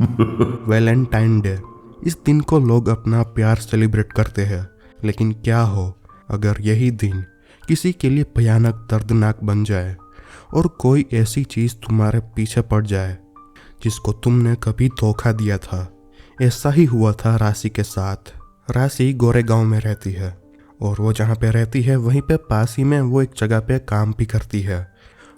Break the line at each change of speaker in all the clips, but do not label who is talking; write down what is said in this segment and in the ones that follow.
Valentine day, इस दिन को लोग अपना प्यार सेलिब्रेट करते हैं। लेकिन क्या हो अगर यही दिन किसी के लिए भयानक दर्दनाक बन जाए और कोई ऐसी चीज़ तुम्हारे पीछे पड़ जाए जिसको तुमने कभी धोखा दिया था। ऐसा ही हुआ था राशि के साथ। राशि गोरेगांव में रहती है और वो जहाँ पे रहती है वहीं पे पास ही में वो एक जगह पे काम भी करती है।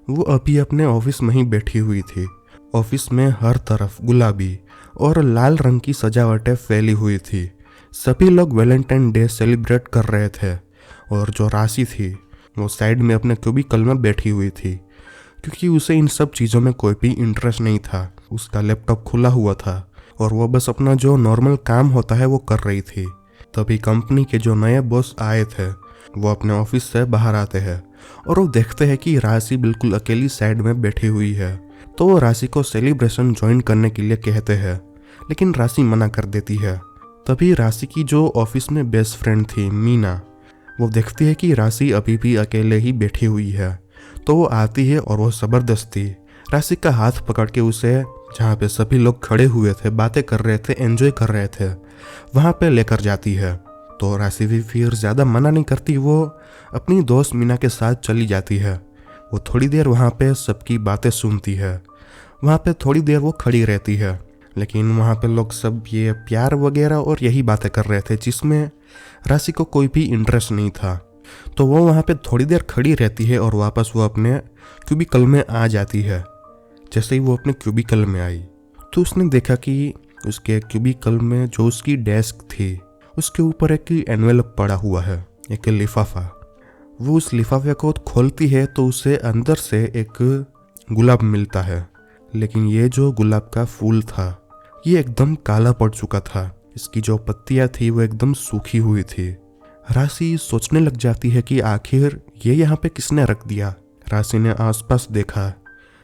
वो अभी अपने ऑफिस में ही बैठी हुई थी। ऑफिस में हर तरफ गुलाबी और लाल रंग की सजावटें फैली हुई थी। सभी लोग वैलेंटाइन डे सेलिब्रेट कर रहे थे और जो राशि थी वो साइड में अपने क्यूबिकल में बैठी हुई थी, क्योंकि उसे इन सब चीज़ों में कोई भी इंटरेस्ट नहीं था। उसका लैपटॉप खुला हुआ था और वो बस अपना जो नॉर्मल काम होता है वो कर रही थी। तभी कंपनी के जो नए बॉस आए थे वो अपने ऑफिस से बाहर आते हैं और वो देखते हैं कि राशि बिल्कुल अकेली साइड में बैठी हुई है। तो वो राशि को सेलिब्रेशन ज्वाइन करने के लिए कहते हैं, लेकिन राशि मना कर देती है। तभी राशि की जो ऑफिस में बेस्ट फ्रेंड थी मीना, वो देखती है कि राशि अभी भी अकेले ही बैठी हुई है। तो वो आती है और वो ज़बरदस्ती राशि का हाथ पकड़ के उसे जहाँ पे सभी लोग खड़े हुए थे, बातें कर रहे थे, एंजॉय कर रहे थे, वहाँ पे लेकर जाती है। तो राशि भी फिर ज़्यादा मना नहीं करती, वो अपनी दोस्त मीना के साथ चली जाती है। वो थोड़ी देर वहाँ पे सबकी बातें सुनती है, वहाँ पे थोड़ी देर वो खड़ी रहती है। लेकिन वहाँ पे लोग सब ये प्यार वगैरह और यही बातें कर रहे थे जिसमें राशि को कोई भी इंटरेस्ट नहीं था। तो वो वहाँ पे थोड़ी देर खड़ी रहती है और वापस वो अपने क्यूबिकल में आ जाती है। जैसे ही वो अपने क्यूबिकल में आई तो उसने देखा कि उसके क्यूबिकल में जो उसकी डेस्क थी उसके ऊपर एक एनवेलप पड़ा हुआ है, एक लिफाफा। वो उस लिफाफे को खोलती है तो उसे अंदर से एक गुलाब मिलता है। लेकिन ये जो गुलाब का फूल था ये एकदम काला पड़ चुका था। इसकी जो पत्तियां थी वो एकदम सूखी हुई थी। राशि सोचने लग जाती है कि आखिर ये यहाँ पे किसने रख दिया। राशि ने आसपास देखा,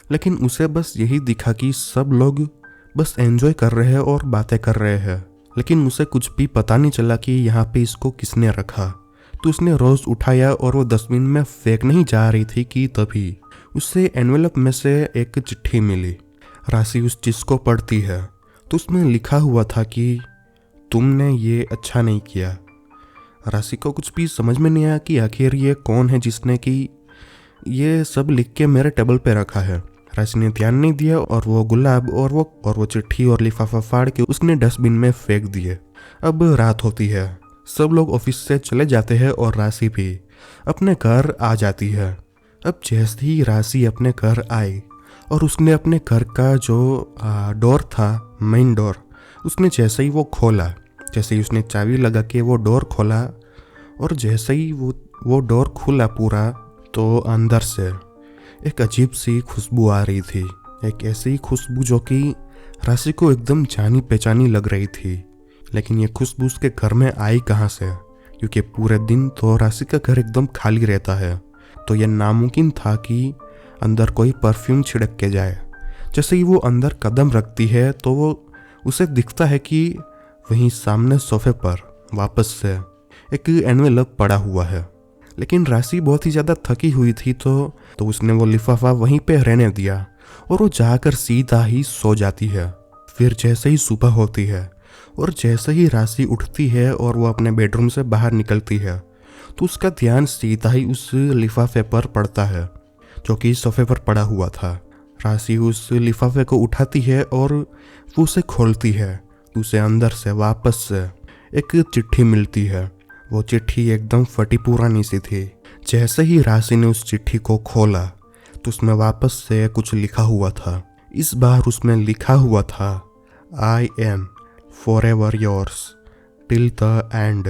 लेकिन उसे बस यही दिखा कि सब लोग बस एंजॉय कर रहे हैं और बातें कर रहे हैं। लेकिन उसे कुछ भी पता नहीं चला कि यहाँ पे इसको किसने रखा। तो उसने रोज उठाया और वो डस्टबिन में फेंकने ही जा रही थी कि तभी उसे एनवेलप में से एक चिट्ठी मिली। राशि उस चीज़ को पढ़ती है तो उसमें लिखा हुआ था कि तुमने ये अच्छा नहीं किया। राशि को कुछ भी समझ में नहीं आया कि आखिर ये कौन है जिसने कि ये सब लिख के मेरे टेबल पे रखा है। राशि ने ध्यान नहीं दिया और वो गुलाब और वो चिट्ठी और लिफाफा फाड़ के उसने डस्टबिन में फेंक दिए। अब रात होती है, सब लोग ऑफिस से चले जाते हैं और राशि भी अपने घर आ जाती है। अब जैसे ही राशि अपने घर आई और उसने अपने घर का जो डोर था, मेन डोर, उसने जैसे ही वो खोला, जैसे ही उसने चाबी लगा के वो डोर खोला और जैसे ही वो डोर खुला पूरा, तो अंदर से एक अजीब सी खुशबू आ रही थी। एक ऐसी खुशबू जो कि राशि को एकदम जानी पहचानी लग रही थी। लेकिन ये खुशबू उसके घर में आई कहाँ से, क्योंकि पूरे दिन तो राशि का घर एकदम खाली रहता है। तो यह नामुमकिन था कि अंदर कोई परफ्यूम छिड़क के जाए। जैसे ही वो अंदर कदम रखती है तो वो उसे दिखता है कि वहीं सामने सोफे पर वापस से एक एनवेलप पड़ा हुआ है। लेकिन राशि बहुत ही ज़्यादा थकी हुई थी तो उसने वो लिफाफा वहीं पे रहने दिया और वो जाकर सीधा ही सो जाती है। फिर जैसे ही सुबह होती है और जैसे ही राशि उठती है और वो अपने बेडरूम से बाहर निकलती है तो उसका ध्यान सीधा ही उस लिफाफे पर पड़ता है जो कि सोफे पर पड़ा हुआ था। राशि उस लिफाफे को उठाती है और वो उसे खोलती है। उसे अंदर से वापस से एक चिट्ठी मिलती है। वो चिट्ठी एकदम फटी पुरानी सी थी। जैसे ही राशि ने उस चिट्ठी को खोला तो उसमें वापस से कुछ लिखा हुआ था। इस बार उसमें लिखा हुआ था, I am forever yours till the end.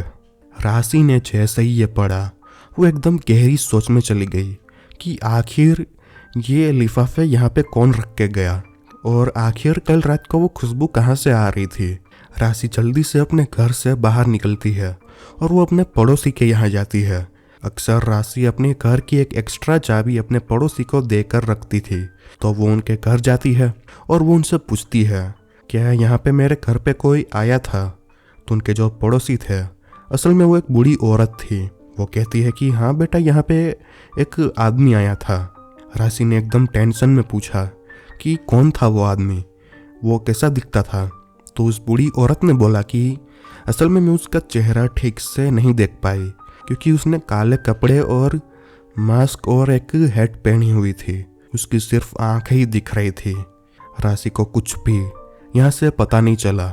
राशि ने जैसे ही ये पढ़ा वो एकदम गहरी सोच में चली गई कि आखिर ये लिफाफे यहाँ पे कौन रख के गया और आखिर कल रात को वो खुशबू कहाँ से आ रही थी। राशि जल्दी से अपने घर से बाहर निकलती है और वो अपने पड़ोसी के यहाँ जाती है। अक्सर राशि अपने घर की एक एक्स्ट्रा चाबी अपने पड़ोसी को देकर रखती थी। तो वो उनके घर जाती है और वो उनसे पूछती है, क्या यहाँ पे मेरे घर पे कोई आया था? तो उनके जो पड़ोसी थे, असल में वो एक बूढ़ी औरत थी। वो कहती है कि हाँ बेटा, यहाँ पे एक आदमी आया था। राशि ने एकदम टेंशन में पूछा कि कौन था वो आदमी। वो कैसा दिखता था। तो उस बूढ़ी औरत ने बोला कि असल में मैं उसका चेहरा ठीक से नहीं देख पाई, क्योंकि उसने काले कपड़े और मास्क और एक हैट पहनी हुई थी। उसकी सिर्फ आंखें ही दिख रही थी। राशि को कुछ भी यहाँ से पता नहीं चला,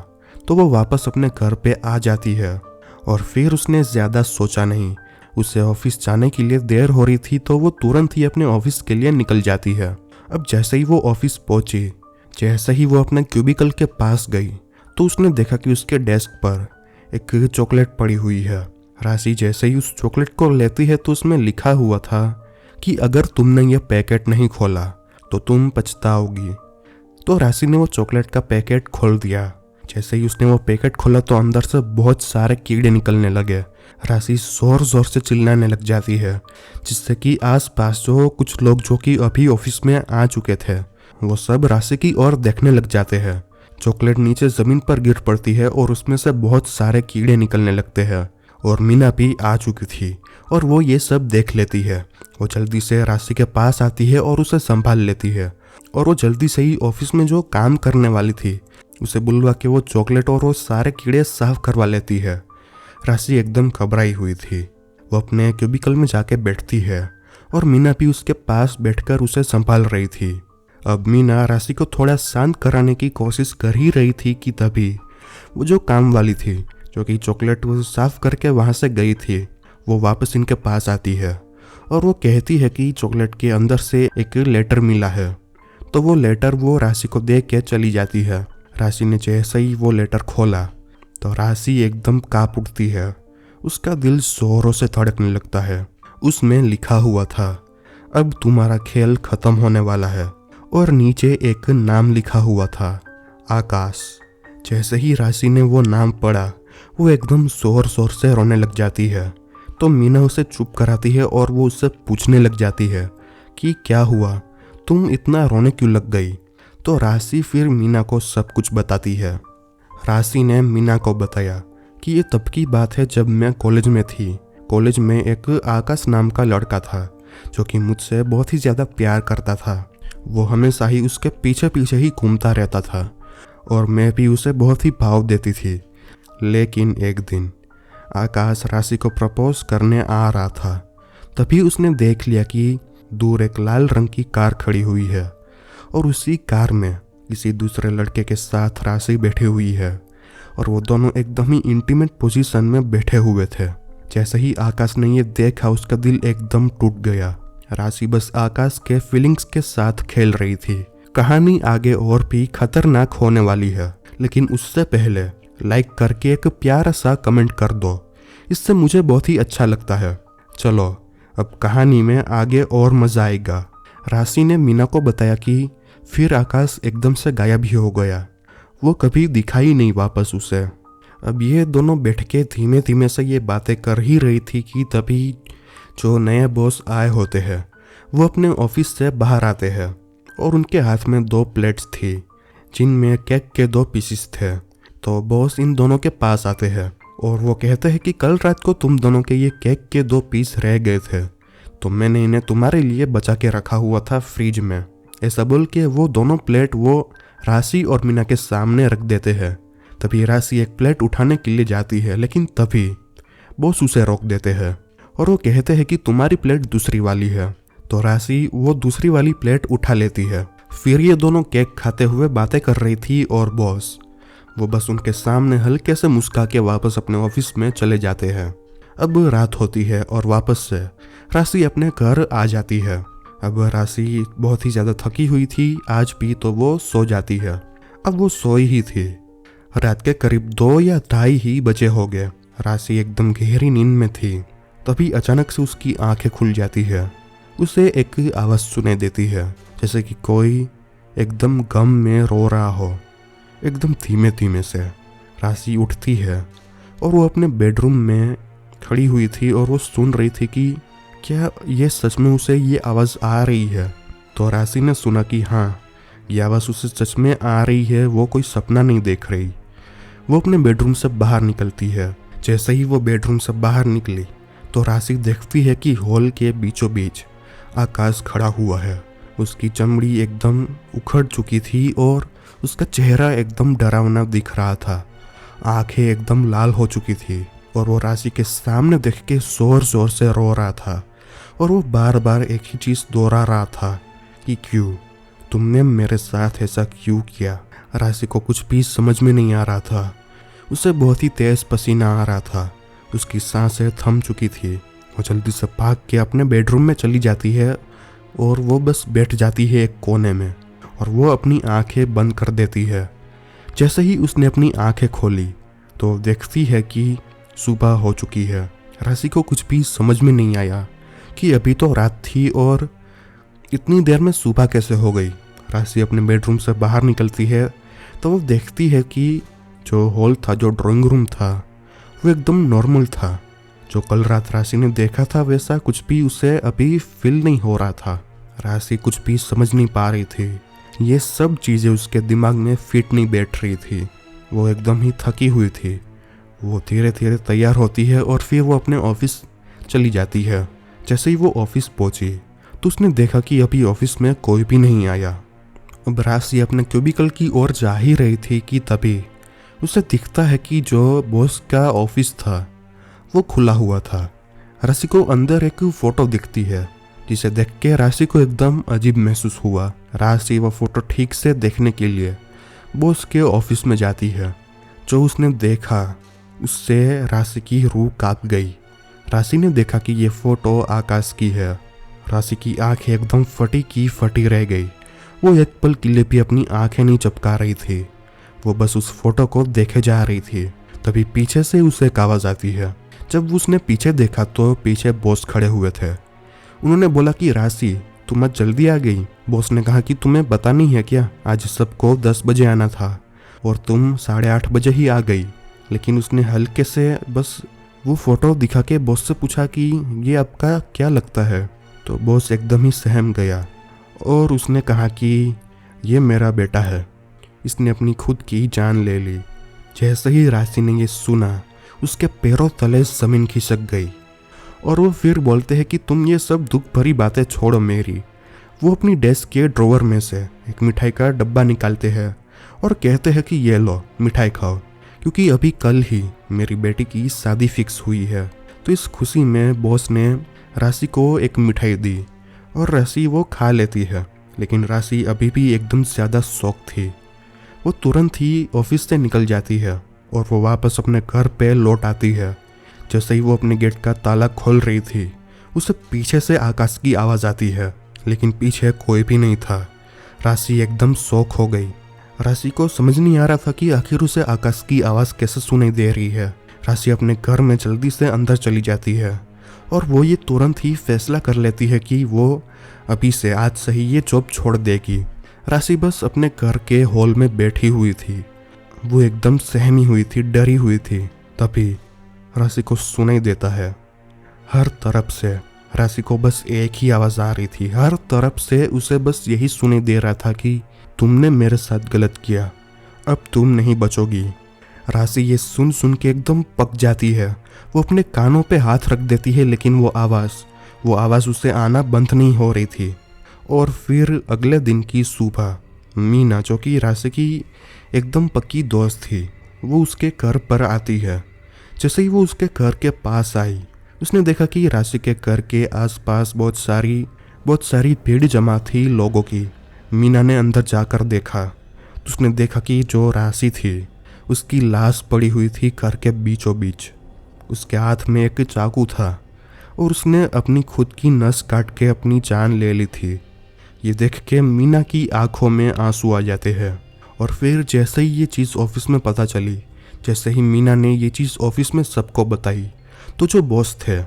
तो वो वापस अपने घर पे आ जाती है। और फिर उसने ज़्यादा सोचा नहीं। उसे ऑफिस जाने के लिए देर हो रही थी, तो वो तुरंत ही अपने ऑफिस के लिए निकल जाती है। अब जैसे ही वो ऑफिस पहुंची, जैसे ही वो अपने क्यूबिकल के पास गई, तो उसने देखा कि उसके डेस्क पर एक चॉकलेट पड़ी हुई है। राशि जैसे ही उस चॉकलेट को लेती है, तो उसमें लिखा हुआ था कि अगर तुमने ये पैकेट नहीं खोला तो तुम पछताओगी। तो राशि ने वो चॉकलेट का पैकेट खोल दिया। जैसे ही उसने वो पैकेट खोला, तो अंदर से बहुत सारे कीड़े निकलने लगे। राशि जोर जोर से चिल्लाने लग जाती है, जिससे कि आसपास जो कुछ लोग जो कि अभी ऑफिस में आ चुके थे, वो सब राशि की ओर देखने लग जाते हैं। चॉकलेट नीचे जमीन पर गिर पड़ती है और उसमें से बहुत सारे कीड़े निकलने लगते हैं। और मीना भी आ चुकी थी और वो ये सब देख लेती है। वो जल्दी से राशि के पास आती है और उसे संभाल लेती है। और वो जल्दी से ही ऑफिस में जो काम करने वाली थी उसे बुलवा के वो चॉकलेट और वो सारे कीड़े साफ करवा लेती है। राशि एकदम घबराई हुई थी। वो अपने क्यूबिकल में जाके बैठती है और मीना भी उसके पास बैठकर उसे संभाल रही थी। अब मीना राशि को थोड़ा शांत कराने की कोशिश कर ही रही थी कि तभी वो जो काम वाली थी, जो कि चॉकलेट वो साफ करके वहाँ से गई थी, वो वापस इनके पास आती है और वो कहती है कि चॉकलेट के अंदर से एक लेटर मिला है। तो वो लेटर वो राशि को दे के चली जाती है। राशि ने जैसे ही वो लेटर खोला, तो राशि एकदम कांप उठती है। उसका दिल जोरों से धड़कने लगता है। उसमें लिखा हुआ था, अब तुम्हारा खेल खत्म होने वाला है। और नीचे एक नाम लिखा हुआ था, आकाश। जैसे ही राशि ने वो नाम पढ़ा, वो एकदम जोर जोर से रोने लग जाती है। तो मीना उसे चुप कराती है और वो उससे पूछने लग जाती है कि क्या हुआ, तुम इतना रोने क्यों लग गई। तो राशि फिर मीना को सब कुछ बताती है। राशि ने मीना को बताया कि ये तब की बात है जब मैं कॉलेज में थी। कॉलेज में एक आकाश नाम का लड़का था जो कि मुझसे बहुत ही ज़्यादा प्यार करता था। वो हमेशा ही उसके पीछे पीछे ही घूमता रहता था और मैं भी उसे बहुत ही भाव देती थी। लेकिन एक दिन आकाश राशि को प्रपोज करने आ रहा था। तभी उसने देख लिया कि दूर एक लाल रंग की कार खड़ी हुई है और उसी कार में किसी दूसरे लड़के के साथ राशि बैठी हुई है और वो दोनों एकदम ही इंटीमेट पोजीशन में बैठे हुए थे। जैसे ही आकाश ने ये देखा, उसका दिल एकदम टूट गया। राशि बस आकाश के फीलिंग्स के साथ खेल रही थी। कहानी आगे और भी खतरनाक होने वाली है, लेकिन उससे पहले लाइक करके एक प्यारा सा कमेंट कर दो, इससे मुझे बहुत ही अच्छा लगता है। चलो अब कहानी में आगे और मजा आएगा। राशि ने मीना को बताया कि फिर आकाश एकदम से गायब ही हो गया। वो कभी दिखाई नहीं वापस उसे। अब ये दोनों बैठ के धीमे धीमे से ये बातें कर ही रही थी कि तभी जो नए बॉस आए होते हैं वो अपने ऑफिस से बाहर आते हैं और उनके हाथ में 2 प्लेट्स थी जिनमें केक के 2 पीसेस थे। तो बॉस इन दोनों के पास आते हैं और वो कहते हैं कि कल रात को तुम दोनों के ये केक के 2 पीस रह गए थे, तो मैंने इन्हें तुम्हारे लिए बचा के रखा हुआ था फ्रिज में। ऐसा बोल के वो दोनों प्लेट वो राशि और मीना के सामने रख देते हैं। तभी राशि एक प्लेट उठाने के लिए जाती है, लेकिन तभी बॉस उसे रोक देते हैं और वो कहते हैं कि तुम्हारी प्लेट दूसरी वाली है। तो राशि वो दूसरी वाली प्लेट उठा लेती है। फिर ये दोनों केक खाते हुए बातें कर रही थी और बॉस वो बस उनके सामने हल्के से मुस्कुरा के वापस अपने ऑफिस में चले जाते हैं। अब रात होती है और वापस से राशि अपने घर आ जाती है। अब राशि बहुत ही ज़्यादा थकी हुई थी आज भी, तो वो सो जाती है। अब वो सोई ही थी। रात के करीब 2 या 2:30 ही बजे हो गए। राशि एकदम गहरी नींद में थी। तभी अचानक से उसकी आंखें खुल जाती है। उसे एक आवाज़ सुनाई देती है, जैसे कि कोई एकदम गम में रो रहा हो, एकदम धीमे धीमे से। राशि उठती है और वो अपने बेडरूम में खड़ी हुई थी और वो सुन रही थी कि क्या ये सच में उसे ये आवाज़ आ रही है। तो राशि ने सुना कि हाँ, ये आवाज़ उसे सच में आ रही है, वो कोई सपना नहीं देख रही। वो अपने बेडरूम से बाहर निकलती है। जैसे ही वो बेडरूम से बाहर निकली तो राशि देखती है कि हॉल के बीचों बीच आकाश खड़ा हुआ है। उसकी चमड़ी एकदम उखड़ चुकी थी और उसका चेहरा एकदम डरावना दिख रहा था, आंखें एकदम लाल हो चुकी थी और वो राशि के सामने देख के जोर जोर से रो रहा था और वो बार बार एक ही चीज़ दोहरा रहा था कि क्यों, तुमने मेरे साथ ऐसा क्यों किया। राशि को कुछ भी समझ में नहीं आ रहा था। उसे बहुत ही तेज पसीना आ रहा था, उसकी सांसें थम चुकी थी। वो जल्दी से भाग के अपने बेडरूम में चली जाती है और वो बस बैठ जाती है एक कोने में और वो अपनी आंखें बंद कर देती है। जैसे ही उसने अपनी आंखें खोली तो देखती है कि सुबह हो चुकी है। राशि को कुछ भी समझ में नहीं आया कि अभी तो रात थी और इतनी देर में सुबह कैसे हो गई। राशि अपने बेडरूम से बाहर निकलती है तो वो देखती है कि जो हॉल था, जो ड्राइंग रूम था, वो एकदम नॉर्मल था। जो कल रात राशि ने देखा था वैसा कुछ भी उसे अभी फील नहीं हो रहा था। राशि कुछ भी समझ नहीं पा रही थी। ये सब चीज़ें उसके दिमाग में फिट नहीं बैठ रही थी। वो एकदम ही थकी हुई थी। वो धीरे धीरे तैयार होती है और फिर वो अपने ऑफिस चली जाती है। जैसे ही वो ऑफिस पहुंची तो उसने देखा कि अभी ऑफिस में कोई भी नहीं आया। अब राशि अपने क्यूबिकल की ओर जा ही रही थी कि तभी उसे दिखता है कि जो बॉस का ऑफिस था वो खुला हुआ था। राशि को अंदर एक फोटो दिखती है जिसे देख के राशि को एकदम अजीब महसूस हुआ। राशि वो फोटो ठीक से देखने के लिए बॉस के ऑफिस में जाती है। जो उसने देखा उससे राशि की रूह कांप गई। राशि ने देखा कि ये फोटो आकाश की है। राशि की आंखें एकदम फटी की फटी रह गई। वो एक पल के लिए भी अपनी आंखें नहीं चपका रही थी। वो बस उस फोटो को देखे जा रही थी। तभी पीछे से उसे एक आवाज आती है। जब उसने पीछे देखा तो पीछे बॉस खड़े हुए थे। उन्होंने बोला कि राशि, तुम आज जल्दी आ गई। बॉस ने कहा कि तुम्हें पता नहीं है क्या, आज सबको 10 बजे आना था और तुम 8:30 बजे ही आ गई। लेकिन उसने हल्के से बस वो फोटो दिखा के बॉस से पूछा कि ये आपका क्या लगता है। तो बॉस एकदम ही सहम गया और उसने कहा कि ये मेरा बेटा है, इसने अपनी खुद की जान ले ली। जैसे ही राशि ने ये सुना उसके पैरों तले जमीन खिसक गई और वो फिर बोलते हैं कि तुम ये सब दुख भरी बातें छोड़ो मेरी। वो अपनी डेस्क के ड्रॉवर में से एक मिठाई का डब्बा निकालते हैं और कहते हैं कि ये लो मिठाई खाओ, क्योंकि अभी कल ही मेरी बेटी की शादी फिक्स हुई है। तो इस खुशी में बॉस ने राशि को एक मिठाई दी और राशि वो खा लेती है। लेकिन राशि अभी भी एकदम ज़्यादा शौक थी। वो तुरंत ही ऑफिस से निकल जाती है और वो वापस अपने घर पे लौट आती है। जैसे ही वो अपने गेट का ताला खोल रही थी उसे पीछे से आकाश की आवाज़ आती है, लेकिन पीछे कोई भी नहीं था। राशि एकदम शॉक हो गई। राशि को समझ नहीं आ रहा था कि आखिर उसे आकाश की आवाज़ कैसे सुनाई दे रही है। राशि अपने घर में जल्दी से अंदर चली जाती है और वो ये तुरंत ही फैसला कर लेती है कि वो अभी से आज से ही ये जॉब छोड़ देगी। राशि बस अपने घर के हॉल में बैठी हुई थी। वो एकदम सहमी हुई थी, डरी हुई थी। तभी राशि को सुनाई देता है हर तरफ से। राशि को बस एक ही आवाज़ आ रही थी। हर तरफ से उसे बस यही सुनाई दे रहा था कि तुमने मेरे साथ गलत किया, अब तुम नहीं बचोगी। राशि ये सुन सुन के एकदम पक जाती है। वो अपने कानों पे हाथ रख देती है, लेकिन वो आवाज़ उसे आना बंद नहीं हो रही थी। और फिर अगले दिन की सुबह मीना, जो कि राशि की एकदम पक्की दोस्त थी, वो उसके घर पर आती है। जैसे ही वो उसके घर के पास आई उसने देखा कि राशि के घर के आसपास बहुत सारी भीड़ जमा थी लोगों की। मीना ने अंदर जाकर देखा तो उसने देखा कि जो राशि थी उसकी लाश पड़ी हुई थी घर के बीचों बीच। उसके हाथ में एक चाकू था और उसने अपनी खुद की नस काट के अपनी जान ले ली थी। ये देख के मीना की आंखों में आंसू आ जाते हैं। और फिर जैसे ही ये चीज़ ऑफिस में पता चली, जैसे ही मीना ने ये चीज़ ऑफिस में सबको बताई, तो जो बॉस थे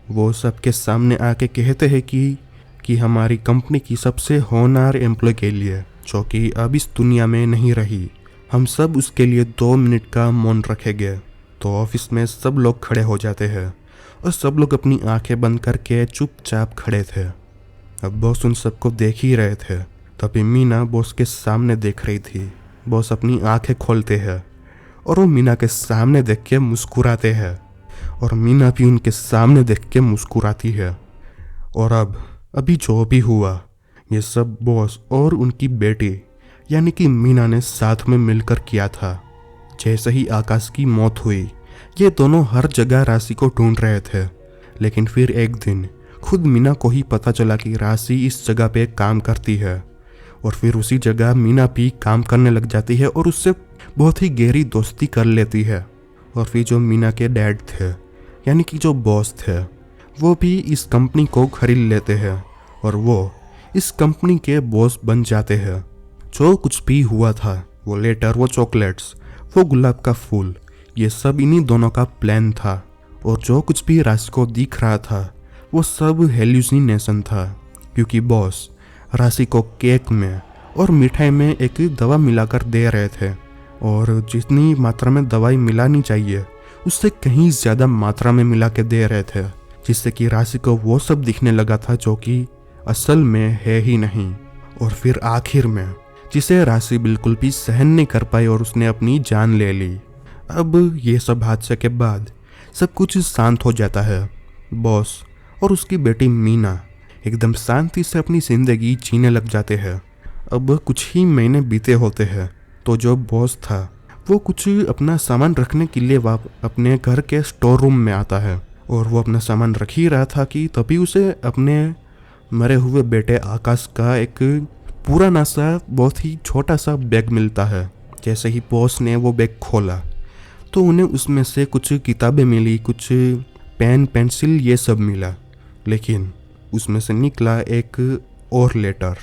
वो सबके सामने आके कहते हैं कि हमारी कंपनी की सबसे होनहार एम्प्लॉय के लिए, जो कि अब इस दुनिया में नहीं रही, हम सब उसके लिए 2 मिनट का मौन रखेंगे। तो ऑफिस में सब लोग खड़े हो जाते हैं और सब लोग अपनी आंखें बंद करके चुपचाप खड़े थे। अब बॉस उन सबको देख ही रहे थे। तभी मीना बॉस के सामने देख रही थी। बॉस अपनी आंखें खोलते हैं और वो मीना के सामने देख के मुस्कुराते हैं और मीना भी उनके सामने देख के मुस्कुराती है। और अभी जो भी हुआ ये सब बॉस और उनकी बेटी यानी कि मीना ने साथ में मिलकर किया था। जैसे ही आकाश की मौत हुई, ये दोनों हर जगह राशि को ढूंढ रहे थे। लेकिन फिर एक दिन खुद मीना को ही पता चला कि राशि इस जगह पे काम करती है, और फिर उसी जगह मीना भी काम करने लग जाती है और उससे बहुत ही गहरी दोस्ती कर लेती है। और फिर जो मीना के डैड थे, यानी कि जो बॉस थे, वो भी इस कंपनी को खरीद लेते हैं और वो इस कंपनी के बॉस बन जाते हैं। जो कुछ भी हुआ था, वो लेटर, वो चॉकलेट्स, वो गुलाब का फूल, ये सब इन्हीं दोनों का प्लान था। और जो कुछ भी राशि को दिख रहा था, वो सब हेल्यूसिनेशन था, क्योंकि बॉस राशि को केक में और मिठाई में एक दवा मिलाकर दे रहे थे, और जितनी मात्रा में दवाई मिलानी चाहिए उससे कहीं ज़्यादा मात्रा में मिला के दे रहे थे, जिससे कि राशि को वो सब दिखने लगा था जो कि असल में है ही नहीं। और फिर आखिर में जिसे राशि बिल्कुल भी सहन नहीं कर पाई और उसने अपनी जान ले ली। अब ये सब हादसे के बाद सब कुछ शांत हो जाता है। बॉस और उसकी बेटी मीना एकदम शांति से अपनी ज़िंदगी जीने लग जाते हैं। अब कुछ ही महीने बीते होते हैं तो जो बॉस था वो कुछ अपना सामान रखने के लिए अपने घर के स्टोर रूम में आता है, और वो अपना सामान रख ही रहा था कि तभी उसे अपने मरे हुए बेटे आकाश का एक पुराना सा बहुत ही छोटा सा बैग मिलता है। जैसे ही बॉस ने वो बैग खोला तो उन्हें उसमें से कुछ किताबें मिली, कुछ पेन पेंसिल ये सब मिला, लेकिन उसमें से निकला एक और लेटर।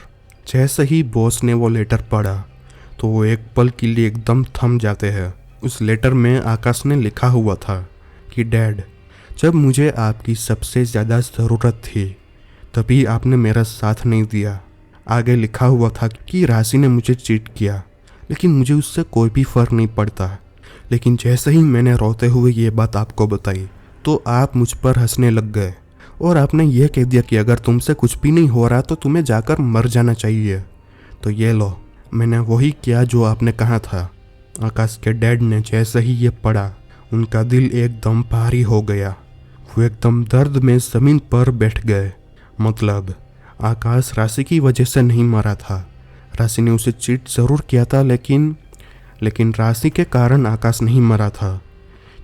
जैसे ही बॉस ने वो लेटर पढ़ा तो वो एक पल के लिए एकदम थम जाते हैं। उस लेटर में आकाश ने लिखा हुआ था कि डैड, जब मुझे आपकी सबसे ज़्यादा ज़रूरत थी तभी आपने मेरा साथ नहीं दिया। आगे लिखा हुआ था कि राशि ने मुझे चीट किया, लेकिन मुझे उससे कोई भी फ़र्क नहीं पड़ता। लेकिन जैसे ही मैंने रोते हुए ये बात आपको बताई तो आप मुझ पर हंसने लग गए, और आपने ये कह दिया कि अगर तुमसे कुछ भी नहीं हो रहा तो तुम्हें जाकर मर जाना चाहिए। तो ये लो, मैंने वही किया जो आपने कहा था। आकाश के डैड ने जैसे ही ये पढ़ा, उनका दिल एकदम भारी हो गया। वो एकदम दर्द में ज़मीन पर बैठ गए। मतलब आकाश राशि की वजह से नहीं मरा था। राशि ने उसे चीट ज़रूर किया था, लेकिन राशि के कारण आकाश नहीं मरा था।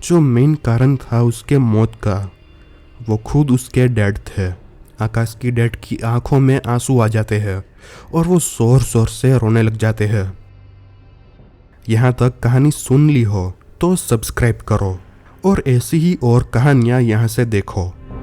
जो मेन कारण था उसके मौत का, वो खुद उसके डैड थे। आकाश की डैड की आंखों में आंसू आ जाते हैं और वो जोर जोर से रोने लग जाते हैं। यहाँ तक कहानी सुन ली हो तो सब्सक्राइब करो और ऐसी ही और कहानियाँ यहाँ से देखो।